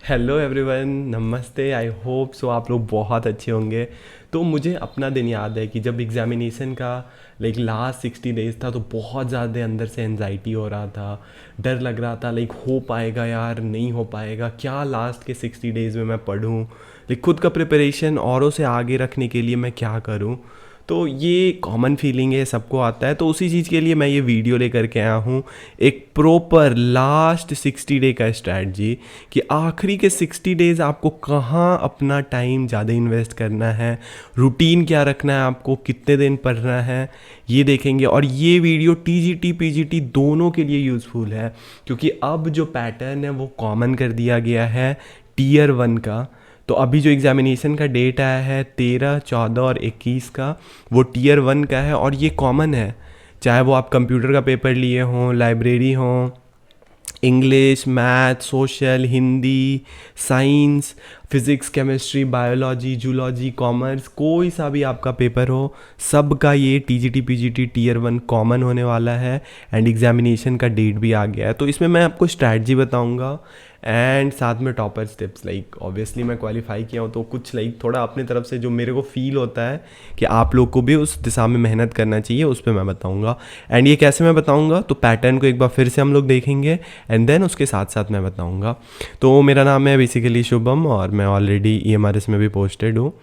Hello everyone, नमस्ते। I hope so आप लोग बहुत अच्छे होंगे। तो मुझे अपना दिन याद है कि जब एग्ज़ामिनेशन का लास्ट 60 डेज़ था तो बहुत ज़्यादा अंदर से एनजाइटी हो रहा था, डर लग रहा था हो पाएगा यार, नहीं हो पाएगा क्या, लास्ट के 60 डेज़ में मैं पढ़ूँ, खुद का प्रिपरेशन औरों से आगे रखने के लिए मैं क्या करूँ। तो ये कॉमन फीलिंग है, सबको आता है। तो उसी चीज़ के लिए मैं ये वीडियो लेकर के आया हूँ, एक प्रॉपर लास्ट 60 डे का स्ट्रैटी कि आखिरी के 60 डेज़ आपको कहाँ अपना टाइम ज़्यादा इन्वेस्ट करना है, रूटीन क्या रखना है, आपको कितने दिन पढ़ना है, ये देखेंगे। और ये वीडियो टीजीटी पीजीटी दोनों के लिए यूज़फुल है, क्योंकि अब जो पैटर्न है वो कॉमन कर दिया गया है टीयर 1 का। तो अभी जो एग्ज़ामिनेशन का डेट आया है 13, 14 और 21 का, वो टीयर 1 का है और ये कॉमन है। चाहे वो आप कंप्यूटर का पेपर लिए हों, लाइब्रेरी हों, English, math, social, Hindi, science, physics, chemistry, biology, zoology, commerce, कोई सा भी आपका पेपर हो, सबका ये टीजीटी पीजीटी टीयर 1 कॉमन होने वाला है। एंड एग्जामिनेशन का डेट भी आ गया है, तो इसमें मैं आपको स्ट्रैटी बताऊंगा एंड साथ में टॉपर स्टेप्स। ऑब्वियसली मैं क्वालिफाई किया हूँ तो कुछ थोड़ा अपने तरफ से जो मेरे को फील होता है कि आप लोग को भी उस दिशा में मेहनत करना चाहिए, उस पर मैं बताऊँगा। एंड ये कैसे मैं बताऊँगा, तो पैटर्न को एक बार फिर से हम लोग देखेंगे एंड देन उसके साथ साथ मैं बताऊँगा। तो मेरा नाम है बेसिकली शुभम और मैं ऑलरेडी EMRS में भी पोस्टेड हूँ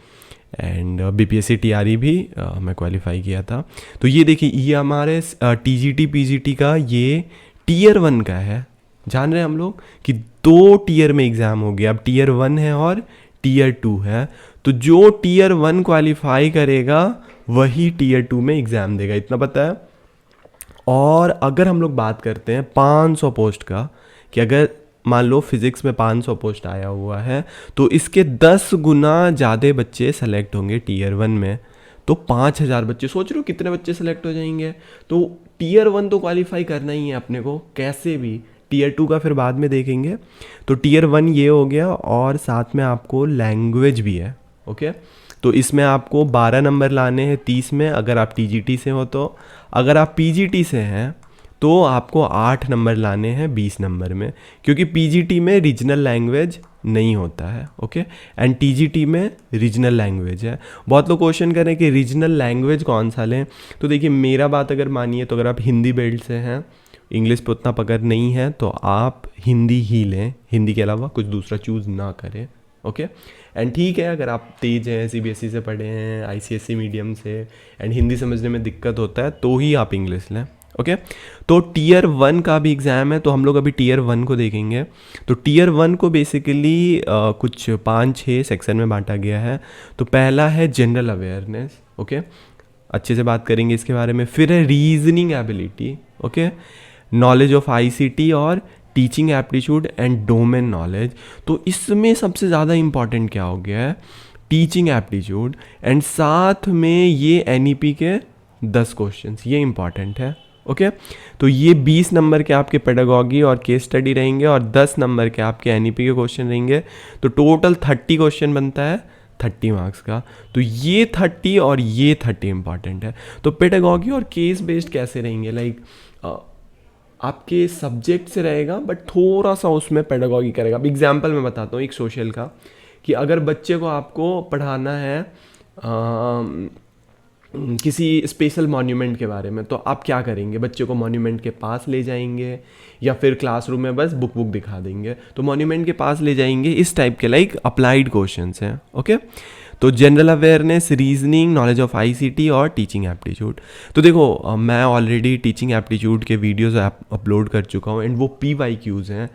एंड BPSC TRE भी मैं क्वालिफाई किया था। तो ये देखिए EMRS TGT PGT का ये टीयर 1 का है। जान रहे हैं हम लोग कि 2 टीयर में एग्ज़ाम हो गया, अब टीयर 1 है और टीयर 2 है। तो जो टीयर 1 क्वालिफाई करेगा वही टीयर 2 में एग्ज़ाम देगा, इतना पता है। और अगर हम लोग बात करते हैं 500 पोस्ट का, कि अगर मान लो फिज़िक्स में 500 पोस्ट आया हुआ है तो इसके 10 गुना ज़्यादा बच्चे सेलेक्ट होंगे टीयर 1 में। तो 5000 बच्चे, सोच रहे हो कितने बच्चे सेलेक्ट हो जाएंगे। तो टीयर 1 तो क्वालिफाई करना ही है अपने को कैसे भी, टीयर 2 का फिर बाद में देखेंगे। तो टीयर 1 ये हो गया और साथ में आपको लैंग्वेज भी है। ओके, तो इसमें आपको 12 नंबर लाने हैं 30 में, अगर आप TGT से हो तो। अगर आप PGT से हैं तो आपको 8 नंबर लाने हैं 20 नंबर में, क्योंकि PGT में रीजनल लैंग्वेज नहीं होता है। ओके, एंड TGT में रीजनल लैंग्वेज है। बहुत लोग क्वेश्चन करें कि रीजनल लैंग्वेज कौन सा लें, तो देखिए मेरा बात अगर मानिए तो अगर आप हिंदी बेल्ट से हैं, इंग्लिश पे उतना पकड़ नहीं है, तो आप हिंदी ही लें, हिंदी के अलावा कुछ दूसरा चूज़ ना करें। ओके, एंड ठीक है अगर आप तेज हैं, CBSE से पढ़े हैं, ICSE मीडियम से, एंड हिंदी समझने में दिक्कत होता है तो ही आप इंग्लिश लें। ओके, तो टीयर 1 का भी एग्ज़ाम है, तो हम लोग अभी टीयर 1 को देखेंगे। तो टीयर 1 को बेसिकली कुछ 5-6 सेक्शन में बांटा गया है। तो पहला है जनरल अवेयरनेस। ओके, अच्छे से बात करेंगे इसके बारे में। फिर है reasoning ability. Okay, knowledge of ICT और teaching aptitude and domain knowledge. तो इसमें सबसे ज़्यादा इम्पॉर्टेंट क्या हो गया है, टीचिंग एप्टीट्यूड, एंड साथ में ये NEP के 10 क्वेश्चंस, ये इम्पॉर्टेंट है। ओके, तो ये 20 नंबर के आपके पेडागॉगी और केस स्टडी रहेंगे और 10 नंबर के आपके NEP के क्वेश्चन रहेंगे। तो टोटल 30 क्वेश्चन बनता है 30 मार्क्स का। तो ये 30 और ये 30 इंपॉर्टेंट है। तो पेडागॉगी और केस बेस्ड कैसे रहेंगे, आपके सब्जेक्ट से रहेगा बट थोड़ा सा उसमें पेडागॉगी करेगा। अब एग्जाम्पल मैं बताता हूँ एक सोशल का, कि अगर बच्चे को आपको पढ़ाना है किसी स्पेशल मॉन्यूमेंट के बारे में, तो आप क्या करेंगे, बच्चे को मॉन्यूमेंट के पास ले जाएंगे या फिर क्लासरूम में बस बुक दिखा देंगे। तो मॉन्यूमेंट के पास ले जाएंगे, इस टाइप के अप्लाइड क्वेश्चंस हैं। ओके, तो general awareness, reasoning, knowledge of ICT और टीचिंग एप्टीट्यूड। तो देखो मैं ऑलरेडी टीचिंग एप्टीट्यूड के वीडियोस अपलोड कर चुका हूँ एंड वो PYQs हैं,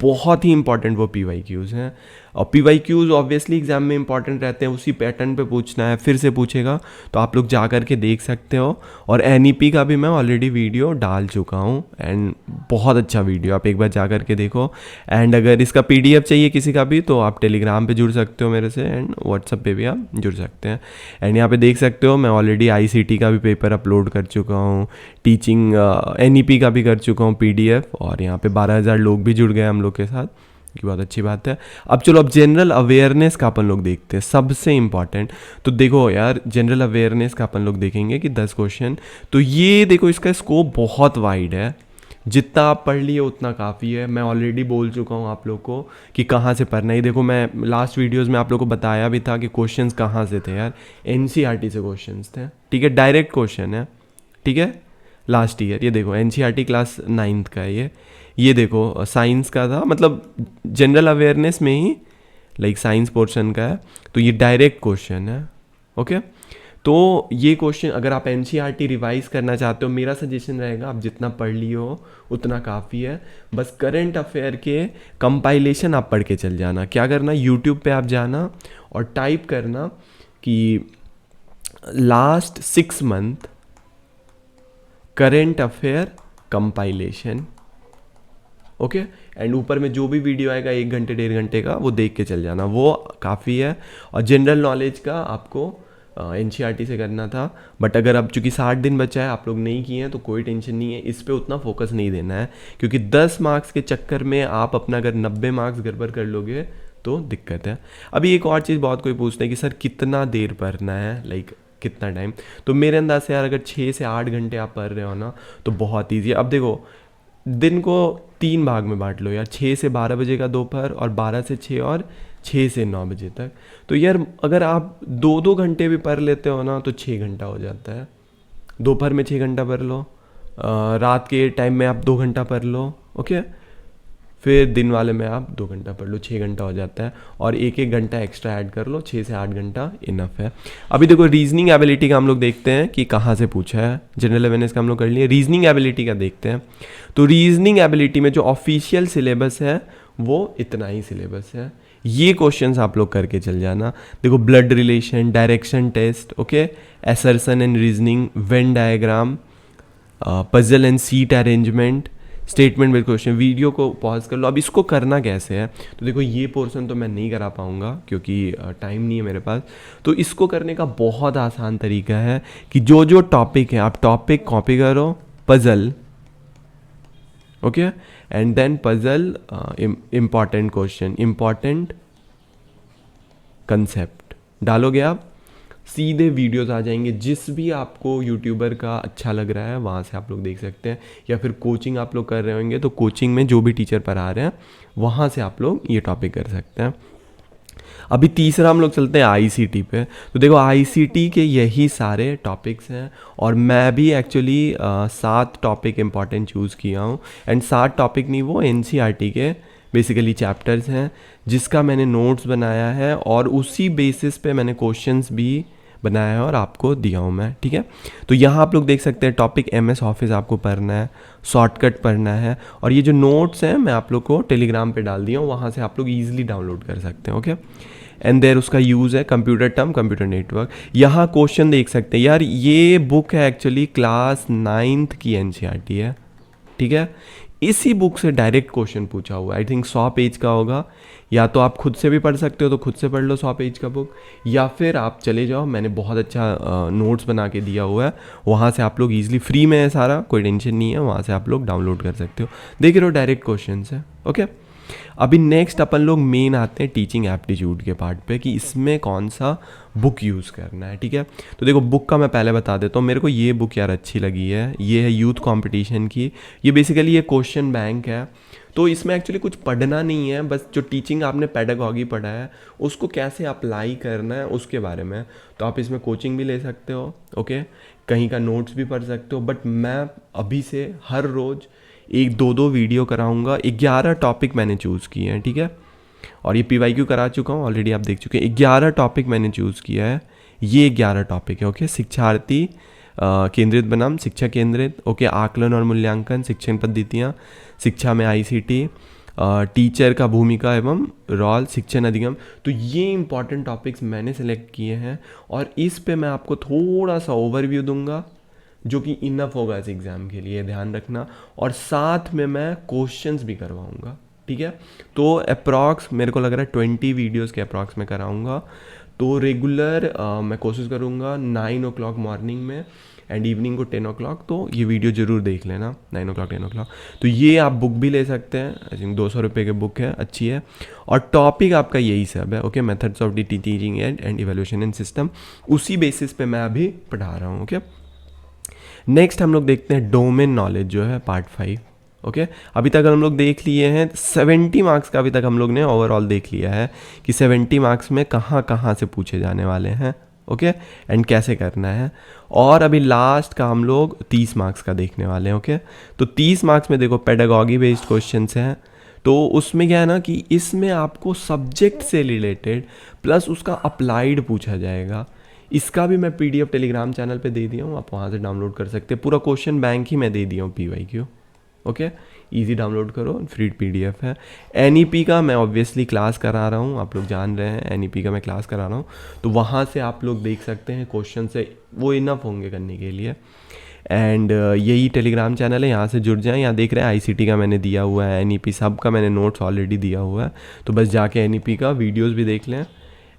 बहुत ही इंपॉर्टेंट वो PYQs हैं। और PYQs ऑब्वियसली एग्जाम में इंपॉर्टेंट रहते हैं, उसी पैटर्न पे पूछना है, फिर से पूछेगा, तो आप लोग जा कर के देख सकते हो। और NEP का भी मैं ऑलरेडी वीडियो डाल चुका हूँ एंड बहुत अच्छा वीडियो, आप एक बार जा कर के देखो। एंड अगर इसका PDF चाहिए किसी का भी, तो आप टेलीग्राम पे जुड़ सकते हो मेरे से एंड व्हाट्सएप पे भी आप जुड़ सकते हैं। एंड यहाँ पे देख सकते हो मैं ऑलरेडी ICT का भी पेपर अपलोड कर चुका हूँ, टीचिंग NEP का भी कर चुका हूँ PDF, और यहाँ पे 12,000 लोग भी जुड़ गए हम लोग के साथ, की बहुत अच्छी बात है। अब चलो अब जनरल अवेयरनेस का अपन लोग देखते हैं, सबसे इम्पॉर्टेंट। तो देखो यार जनरल अवेयरनेस का अपन लोग देखेंगे कि 10 क्वेश्चन। तो ये देखो इसका स्कोप बहुत वाइड है, जितना आप पढ़ लिए उतना काफ़ी है। मैं ऑलरेडी बोल चुका हूँ आप लोग को कि कहाँ से पढ़ना है। ये देखो, मैं लास्ट वीडियोस में आप लोग को बताया भी था कि क्वेश्चंस कहाँ से थे यार, एनसीईआरटी से क्वेश्चंस थे, ठीक है, डायरेक्ट क्वेश्चन है, ठीक है, लास्ट ईयर। ये देखो एनसीईआरटी क्लास 9th का है ये देखो साइंस का था, मतलब जनरल अवेयरनेस में ही, लाइक साइंस पोर्शन का है, तो ये डायरेक्ट क्वेश्चन है। ओके, तो ये क्वेश्चन अगर आप एनसीईआरटी रिवाइज करना चाहते हो, मेरा सजेशन रहेगा आप जितना पढ़ लिए हो उतना काफ़ी है। बस करंट अफेयर के कंपाइलेशन आप पढ़ के चल जाना। क्या करना, यूट्यूब पे आप जाना और टाइप करना कि last 6 month current affair compilation, okay, and ऊपर में जो भी वीडियो आएगा 1 घंटे 1.5 घंटे का, वो देख के चल जाना, वो काफ़ी है। और जनरल नॉलेज का आपको एनसीईआरटी से करना था, बट अगर अब चूंकि 60 दिन बचा है, आप लोग नहीं किए हैं तो कोई टेंशन नहीं है, इस पे उतना फोकस नहीं देना है, क्योंकि 10 मार्क्स के चक्कर में आप अपना अगर 90 मार्क्स गड़बड़ कर लोगे तो दिक्कत है। अभी एक और चीज़ बहुत कोई पूछते हैं कि सर कितना देर पढ़ना है, लाइक कितना टाइम, तो मेरे अंदाज से यार अगर 6 से 8 घंटे आप पढ़ रहे हो ना तो बहुत ईजी है। अब देखो, दिन को 3 भाग में बांट लो यार, 6 से 12 बजे का दोपहर, और 12 से 6, और 6 से 9 बजे तक। तो यार अगर आप 2-2 घंटे भी पढ़ लेते हो ना तो 6 घंटा हो जाता है। दोपहर में 6 घंटा पढ़ लो, रात के टाइम में आप 2 घंटा पढ़ लो, ओके, फिर दिन वाले में आप 2 घंटा पढ़ लो, 6 घंटा हो जाता है, और 1-1 घंटा एक्स्ट्रा ऐड कर लो, 6 से 8 घंटा इनफ है। अभी देखो रीजनिंग एबिलिटी का हम लोग देखते हैं कि कहाँ से पूछा है। जनरल अवेयरनेस का हम लोग कर लिए, रीजनिंग एबिलिटी का देखते हैं। तो रीजनिंग एबिलिटी में जो ऑफिशियल सिलेबस है वो इतना ही सिलेबस है। ये क्वेश्चंस आप लोग करके चल जाना। देखो, blood relation, direction test, okay, assertion and reasoning, Venn diagram, puzzle and seat arrangement, statement with question. Video को पॉज कर लो। अब इसको करना कैसे है, तो देखो ये पोर्शन तो मैं नहीं करा पाऊँगा क्योंकि टाइम नहीं है मेरे पास। तो इसको करने का बहुत आसान तरीका है कि जो जो टॉपिक है आप टॉपिक कॉपी करो, puzzle, okay, and then puzzle, important question, important concept डालोगे, आप सीधे वीडियोस आ जाएंगे। जिस भी आपको यूट्यूबर का अच्छा लग रहा है वहाँ से आप लोग देख सकते हैं, या फिर कोचिंग आप लोग कर रहे होंगे तो कोचिंग में जो भी टीचर पढ़ा रहे हैं वहाँ से आप लोग ये टॉपिक कर सकते हैं। अभी तीसरा हम लोग चलते हैं आईसीटी पे। तो देखो आईसीटी के यही सारे टॉपिक्स हैं, और मैं भी एक्चुअली 7 टॉपिक इंपॉर्टेंट चूज़ किया हूँ, एंड 7 टॉपिक नहीं, वो एनसीईआरटी के बेसिकली चैप्टर्स हैं जिसका मैंने नोट्स बनाया है, और उसी बेसिस पे मैंने क्वेश्चंस भी बनाया है और आपको दिया हूँ मैं, ठीक है। तो यहाँ आप लोग देख सकते हैं टॉपिक एमएस ऑफिस आपको पढ़ना है, शॉर्टकट पढ़ना है, और ये जो नोट्स हैं मैं आप लोग को टेलीग्राम पे डाल दिया हूँ, वहाँ से आप लोग ईजिली डाउनलोड कर सकते हैं, ओके। एंड देयर उसका यूज़ है कंप्यूटर टर्म, कंप्यूटर नेटवर्क। यहाँ क्वेश्चन देख सकते हैं यार, ये बुक है एक्चुअली क्लास 9th की एनसीईआरटी है, ठीक है। इसी बुक से डायरेक्ट क्वेश्चन पूछा हुआ है, आई थिंक 100 पेज का होगा। या तो आप खुद से भी पढ़ सकते हो तो खुद से पढ़ लो 100 पेज का बुक, या फिर आप चले जाओ, मैंने बहुत अच्छा नोट्स बना के दिया हुआ है, वहाँ से आप लोग ईजिली, फ्री में है सारा, कोई टेंशन नहीं है, वहाँ से आप लोग डाउनलोड कर सकते हो। देख रहे हो डायरेक्ट क्वेश्चन है, ओके। अभी नेक्स्ट अपन लोग मेन आते हैं टीचिंग एप्टीट्यूड के पार्ट पे कि इसमें कौन सा बुक यूज़ करना है, ठीक है। तो देखो बुक का मैं पहले बता देता हूँ, मेरे को ये बुक यार अच्छी लगी है, ये है यूथ कंपटीशन की। ये बेसिकली ये क्वेश्चन बैंक है, तो इसमें एक्चुअली कुछ पढ़ना नहीं है, बस जो टीचिंग आपने पेडागॉजी पढ़ा है उसको कैसे अप्लाई करना है उसके बारे में। तो आप इसमें कोचिंग भी ले सकते हो, ओके, कहीं का नोट्स भी पढ़ सकते हो, बट मैं अभी से हर रोज़ 1-2 वीडियो कराऊंगा। 11 टॉपिक मैंने चूज़ किए हैं, ठीक है, और ये PYQ करा चुका हूँ ऑलरेडी, आप देख चुके हैं। 11 टॉपिक मैंने चूज़ किया है, ये 11 टॉपिक है, ओके। शिक्षार्थी केंद्रित बनाम शिक्षा केंद्रित, ओके, आकलन और मूल्यांकन, शिक्षण पद्धतियाँ, शिक्षा में आईसीटी, टीचर का भूमिका एवं रोल, शिक्षण अधिगम। तो ये इंपॉर्टेंट टॉपिक्स मैंने सेलेक्ट किए हैं, और इस पे मैं आपको थोड़ा सा ओवरव्यू दूंगा जो कि इनफ होगा इस एग्ज़ाम के लिए, ध्यान रखना। और साथ में मैं क्वेश्चंस भी करवाऊंगा, ठीक है। तो अप्रॉक्स मेरे को लग रहा है 20 वीडियोस के अप्रॉक्स में कराऊंगा। तो रेगुलर मैं कोशिश करूंगा 9 o'clock मॉर्निंग में, एंड इवनिंग को 10 o'clock। तो ये वीडियो ज़रूर देख लेना, 9 o'clock 10 o'clock। तो ये आप बुक भी ले सकते हैं, आई थिंक 200 रुपये की बुक है, अच्छी है, और टॉपिक आपका यही सब है, okay. Methods of teaching and evaluation and system, उसी बेसिस पे मैं अभी पढ़ा रहा हूँ, ओके। नेक्स्ट हम लोग देखते हैं डोमेन नॉलेज जो है पार्ट 5, ओके अभी तक हम लोग देख लिए हैं 70 मार्क्स का, अभी तक हम लोग ने ओवरऑल देख लिया है कि 70 मार्क्स में कहाँ कहाँ से पूछे जाने वाले हैं, ओके एंड कैसे करना है। और अभी लास्ट का हम लोग 30 मार्क्स का देखने वाले हैं, ओके तो 30 मार्क्स में देखो पेडागॉगी बेस्ड क्वेश्चंस हैं, तो उसमें क्या है ना कि इसमें आपको सब्जेक्ट से रिलेटेड प्लस उसका अप्लाइड पूछा जाएगा। इसका भी मैं PDF टेलीग्राम चैनल पे दे दिया हूँ, आप वहाँ से डाउनलोड कर सकते हैं। पूरा क्वेश्चन बैंक ही मैं दे दिया हूँ PYQ, ओके इजी डाउनलोड करो, फ्री PDF है। NEP का मैं ऑब्वियसली क्लास करा रहा हूँ, आप लोग जान रहे हैं NEP का मैं क्लास करा रहा हूँ, तो वहाँ से आप लोग देख सकते हैं क्वेश्चन से, वो इनफ होंगे करने के लिए। एंड यही टेलीग्राम चैनल है, यहाँ से जुड़ जाएं। यहाँ देख रहे हैं ICT का मैंने दिया हुआ है, NEP सब का मैंने नोट्स ऑलरेडी दिया हुआ है, तो बस जाके NEP का वीडियोस भी देख लें।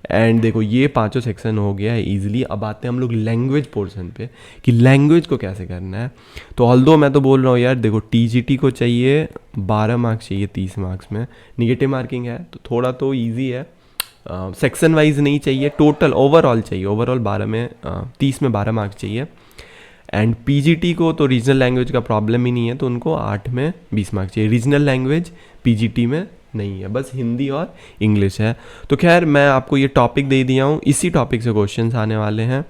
एंड देखो ये 5 सेक्शन हो गया है ईजिली। अब आते हैं हम लोग लैंग्वेज पोर्शन पे कि लैंग्वेज को कैसे करना है। तो ऑल्दो मैं तो बोल रहा हूँ यार, देखो TGT को चाहिए 12 मार्क्स चाहिए 30 मार्क्स में, निगेटिव मार्किंग है तो थोड़ा तो ईजी है। सेक्शन वाइज नहीं चाहिए, टोटल ओवरऑल चाहिए, ओवरऑल 30 में 12 मार्क्स चाहिए। एंड PGT को तो रीजनल लैंग्वेज का प्रॉब्लम ही नहीं है, तो उनको 8 में 20 मार्क्स चाहिए। रीजनल लैंग्वेज PGT में नहीं है, बस हिंदी और इंग्लिश है। तो खैर मैं आपको ये टॉपिक दे दिया हूँ, इसी टॉपिक से क्वेश्चंस आने वाले हैं,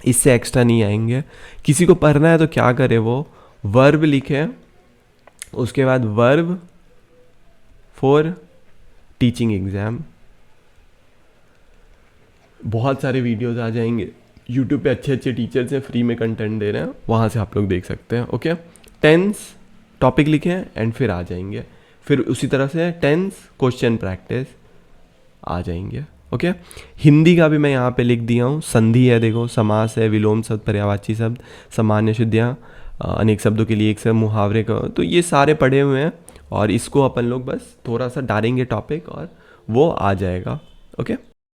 इससे एक्स्ट्रा नहीं आएंगे। किसी को पढ़ना है तो क्या करे, वो वर्ब लिखे, उसके बाद वर्ब फॉर टीचिंग एग्जाम। बहुत सारे वीडियोस आ जाएंगे यूट्यूब पे, अच्छे अच्छे टीचर्स हैं, फ्री में कंटेंट दे रहे हैं, वहाँ से आप लोग देख सकते हैं, ओके। टेंस टॉपिक लिखें एंड फिर आ जाएंगे, फिर उसी तरह से टेंस क्वेश्चन प्रैक्टिस आ जाएंगे, ओके। हिंदी का भी मैं यहाँ पे लिख दिया हूँ, संधि है देखो, समास है, विलोम शब्द, पर्यायवाची शब्द, सामान्य शुद्धियाँ, अनेक शब्दों के लिए एक शब्द, मुहावरे का, तो ये सारे पढ़े हुए हैं और इसको अपन लोग बस थोड़ा सा डालेंगे टॉपिक और वो आ जाएगा, ओके।